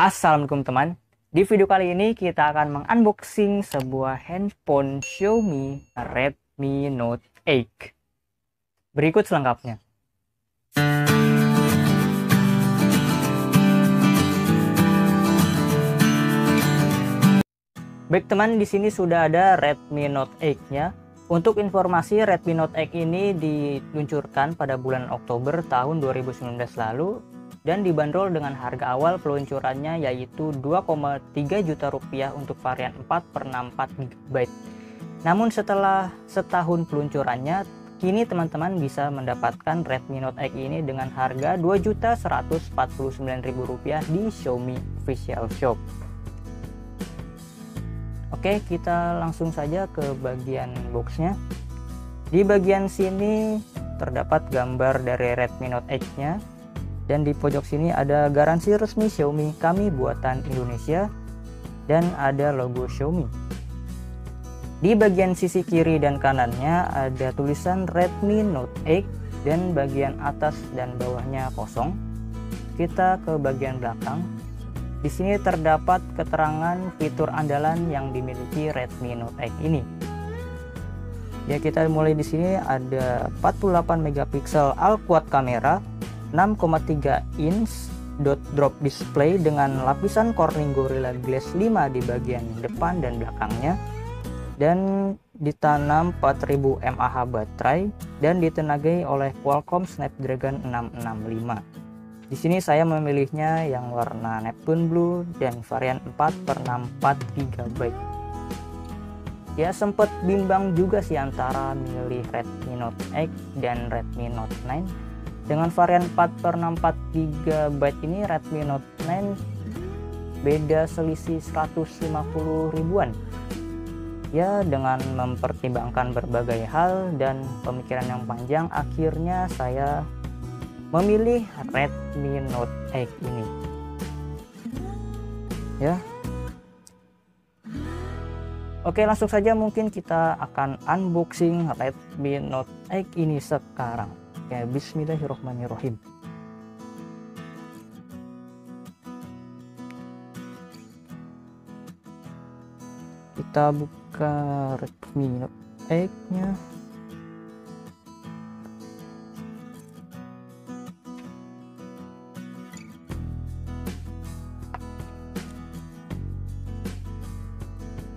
Assalamualaikum teman. Di video kali ini kita akan mengunboxing sebuah handphone Xiaomi Redmi Note 8. Berikut selengkapnya. Baik teman, di sini sudah ada Redmi Note 8-nya. Untuk informasi, Redmi Note 8 ini diluncurkan pada bulan Oktober tahun 2019 lalu dan dibanderol dengan harga awal peluncurannya yaitu 2,3 juta rupiah untuk varian 4/64 GB. Namun setelah setahun peluncurannya, kini teman-teman bisa mendapatkan Redmi Note 8 ini dengan harga Rp2.149.000 di Xiaomi Official Shop. Oke, kita langsung saja ke bagian boxnya. Di bagian sini terdapat gambar dari Redmi Note 8-nya. Dan di pojok sini ada garansi resmi Xiaomi, kami buatan Indonesia, dan ada logo Xiaomi. Di bagian sisi kiri dan kanannya ada tulisan Redmi Note 8 dan bagian atas dan bawahnya kosong. Kita ke bagian belakang. Di sini terdapat keterangan fitur andalan yang dimiliki Redmi Note 8 ini. Ya, kita mulai di sini ada 48 megapiksel all-quad kamera, 6,3 inch dot drop display dengan lapisan Corning Gorilla Glass 5 di bagian depan dan belakangnya, dan ditanam 4000 mAh baterai dan ditenagai oleh Qualcomm Snapdragon 665. Di sini saya memilihnya yang warna Neptune Blue dan varian 4/64 GB. Ya, sempat bimbang juga sih antara milih Redmi Note 8 dan Redmi Note 9. Dengan varian 4/64 GB ini Redmi Note 9 beda selisih 150 ribuan. Ya, dengan mempertimbangkan berbagai hal dan pemikiran yang panjang, akhirnya saya memilih Redmi Note 8 ini. Ya. Oke, langsung saja mungkin kita akan unboxing Redmi Note 8 ini sekarang. Ya, bismillahirrahmanirrahim. Kita buka Redmi Note 8-nya.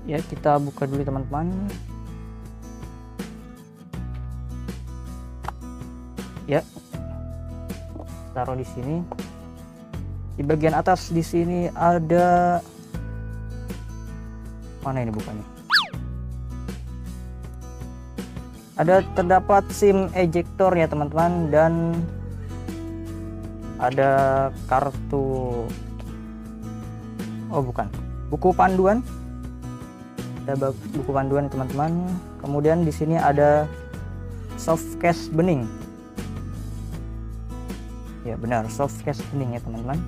Ya, kita buka dulu teman-teman. Ya, taruh di sini. Di bagian atas di sini ada, mana ini bukannya? Ada terdapat SIM ejector ya teman-teman, dan ada kartu, buku panduan. Ada buku panduan teman-teman. Kemudian di sini ada soft case bening. Ya benar, soft case bening ya teman-teman.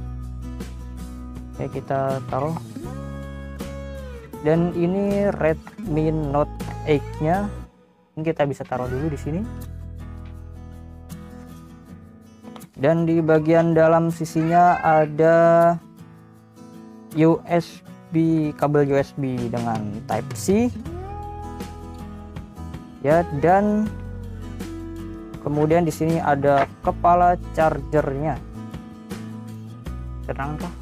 Oke, kita taruh. Dan ini Redmi Note 8-nya. Ini kita bisa taruh dulu di sini. Dan di bagian dalam sisinya ada kabel USB dengan Type C. Ya, dan kemudian di sini ada kepala chargernya. Tenang kah?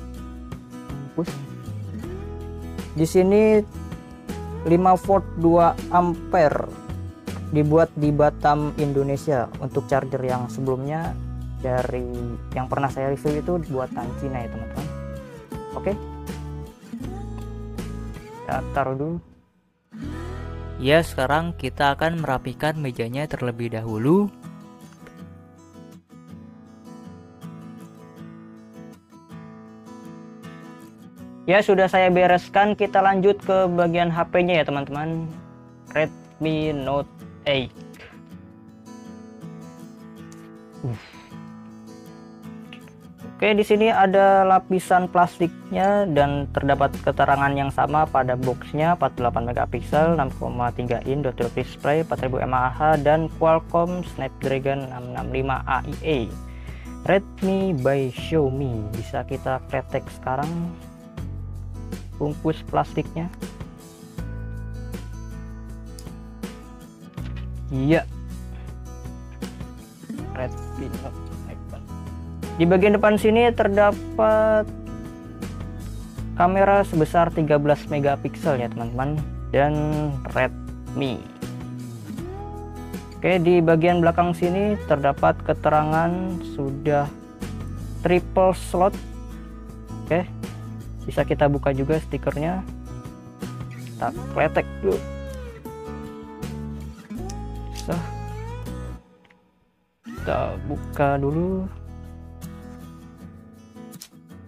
Push. Di sini 5 volt 2 ampere. Dibuat di Batam, Indonesia. Untuk charger yang sebelumnya dari yang pernah saya review itu buatan Cina ya teman-teman. Oke. Ya, taruh dulu. Ya, sekarang kita akan merapikan mejanya terlebih dahulu. Ya, sudah saya bereskan. Kita lanjut ke bagian HP-nya ya teman-teman. Redmi Note 8. Oke, di sini ada lapisan plastiknya dan terdapat keterangan yang sama pada boxnya, 48 megapiksel, 6,3 inch dot drop display, 4000 mAh dan Qualcomm Snapdragon 665 AIA. Redmi by Xiaomi. Bisa kita kretek sekarang bungkus plastiknya. Iya, Redmi Note 8. Di bagian depan sini terdapat kamera sebesar 13 megapiksel ya teman-teman, dan Redmi. Oke, di bagian belakang sini terdapat keterangan sudah triple slot. Oke, bisa kita buka juga stikernya. Kita kletek dulu. Bisa. Kita buka dulu.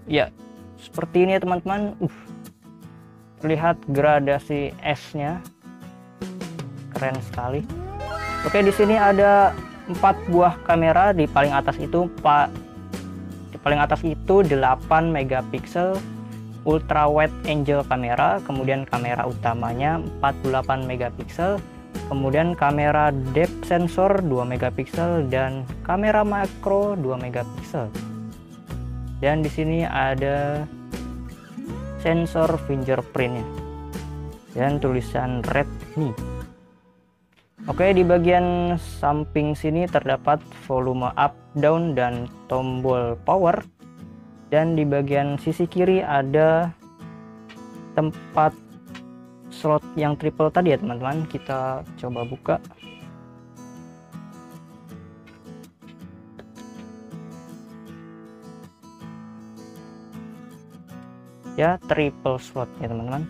Ya, seperti ini ya teman-teman. Lihat gradasi S-nya. Keren sekali. Oke, di sini ada 4 buah kamera. Di paling atas itu 8 megapiksel ultra wide angle kamera, kemudian kamera utamanya 48 megapiksel, kemudian kamera depth sensor 2 megapiksel dan kamera makro 2 megapiksel. Dan di sini ada sensor fingerprintnya dan tulisan Redmi. Oke, di bagian samping sini terdapat volume up, down, dan tombol power. Dan di bagian sisi kiri ada tempat slot yang triple tadi ya teman-teman. Kita coba buka. Ya, triple slot ya teman-teman.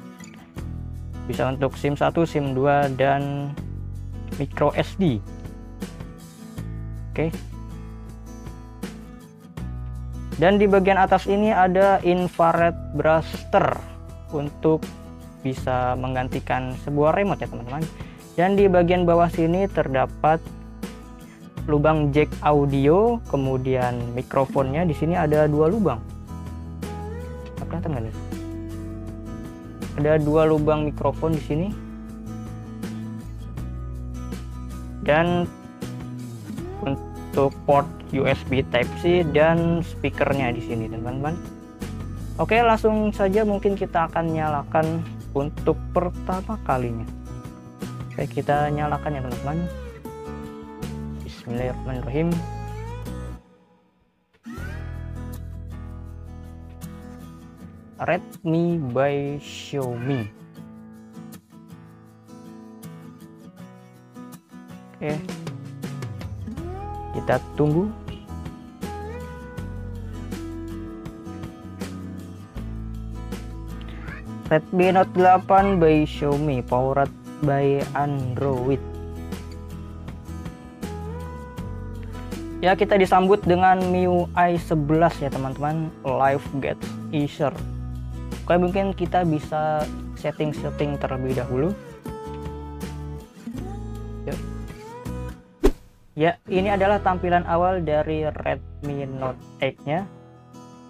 Bisa untuk SIM 1, SIM 2, dan micro SD. Oke. Dan di bagian atas ini ada infrared blaster untuk bisa menggantikan sebuah remote ya teman-teman. Dan di bagian bawah sini terdapat lubang jack audio, kemudian mikrofonnya di sini ada 2 lubang. Kelihatan nggak nih? Ada 2 lubang mikrofon di sini. Dan untuk port USB Type-C dan speakernya di sini teman-teman. Oke, langsung saja mungkin kita akan nyalakan untuk pertama kalinya. Oke, kita nyalakan ya teman-teman. Bismillahirrahmanirrahim. Redmi by Xiaomi. Oke, kita tunggu. Redmi Note 8 by Xiaomi, powered by Android. Ya, kita disambut dengan MIUI 11 ya teman-teman, Live Get Easier. Oke, mungkin kita bisa setting terlebih dahulu. Ya, ini adalah tampilan awal dari Redmi Note 8-nya.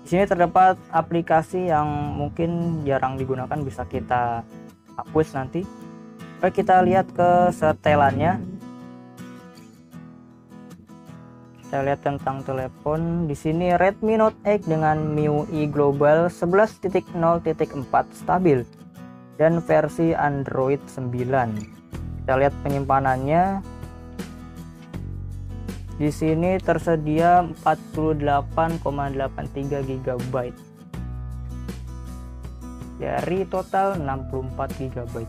Di sini terdapat aplikasi yang mungkin jarang digunakan, bisa kita hapus nanti. Oke, kita lihat ke setelannya. Kita lihat tentang telepon. Di sini Redmi Note 8 dengan MIUI Global 11.0.4 stabil dan versi Android 9. Kita lihat penyimpanannya. Di sini tersedia 48,83 GB dari total 64 GB.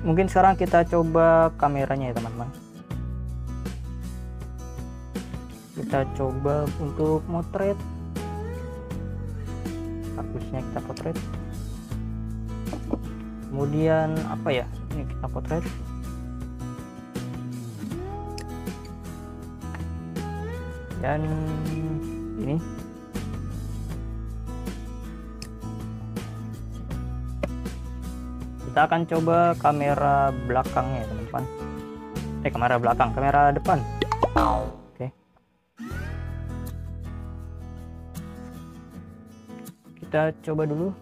Mungkin sekarang kita coba kameranya ya teman-teman. Kita coba untuk motret. Hapusnya kita potret. Kemudian apa ya? Ini kita potret. Dan ini kita akan coba kamera belakangnya teman-teman. Kamera belakang, kamera depan. Oke. Kita coba dulu.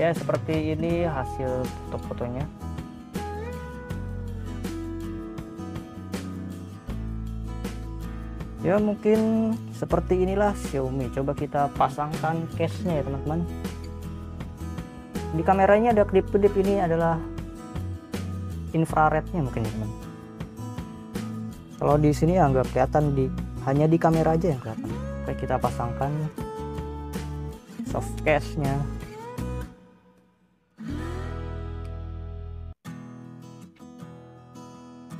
Ya seperti ini hasil foto-fotonya. Ya mungkin seperti inilah Xiaomi. Coba kita pasangkan case-nya ya teman-teman. Di kameranya ada kedip-kedip, ini adalah infrarednya mungkin ya teman. Kalau di sini ya nggak kelihatan, hanya di kamera aja yang kelihatan. Oke, kita pasangkan soft case-nya.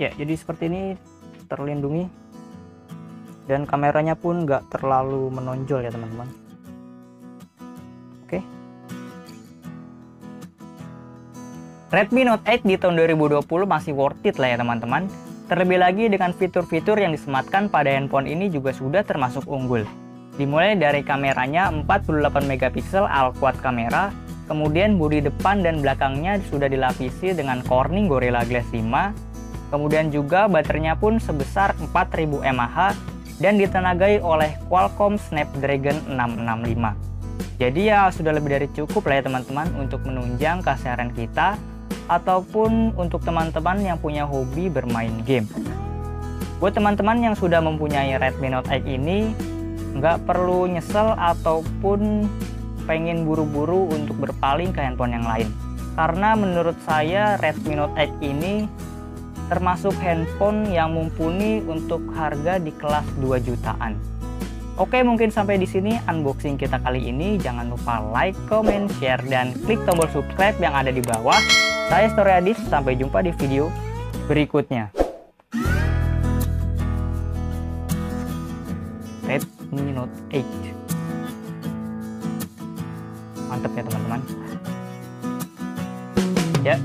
Ya, jadi seperti ini terlindungi. Dan kameranya pun nggak terlalu menonjol ya teman-teman. Oke. Redmi Note 8 di tahun 2020 masih worth it lah ya teman-teman. Terlebih lagi dengan fitur-fitur yang disematkan pada handphone ini juga sudah termasuk unggul. Dimulai dari kameranya 48 megapiksel all-quad kamera, kemudian bodi depan dan belakangnya sudah dilapisi dengan Corning Gorilla Glass 5, kemudian juga baterainya pun sebesar 4000 mAh dan ditenagai oleh Qualcomm Snapdragon 665. Jadi ya sudah lebih dari cukup lah ya teman-teman untuk menunjang keseharian kita ataupun untuk teman-teman yang punya hobi bermain game. Buat teman-teman yang sudah mempunyai Redmi Note 8 ini, nggak perlu nyesel ataupun pengen buru-buru untuk berpaling ke handphone yang lain. Karena menurut saya Redmi Note 8 ini termasuk handphone yang mumpuni untuk harga di kelas 2 jutaan. Oke, mungkin sampai di sini unboxing kita kali ini. Jangan lupa like, comment, share, dan klik tombol subscribe yang ada di bawah. Saya Storyadis, sampai jumpa di video berikutnya. Redmi Note 8. Mantap ya teman-teman. Ya.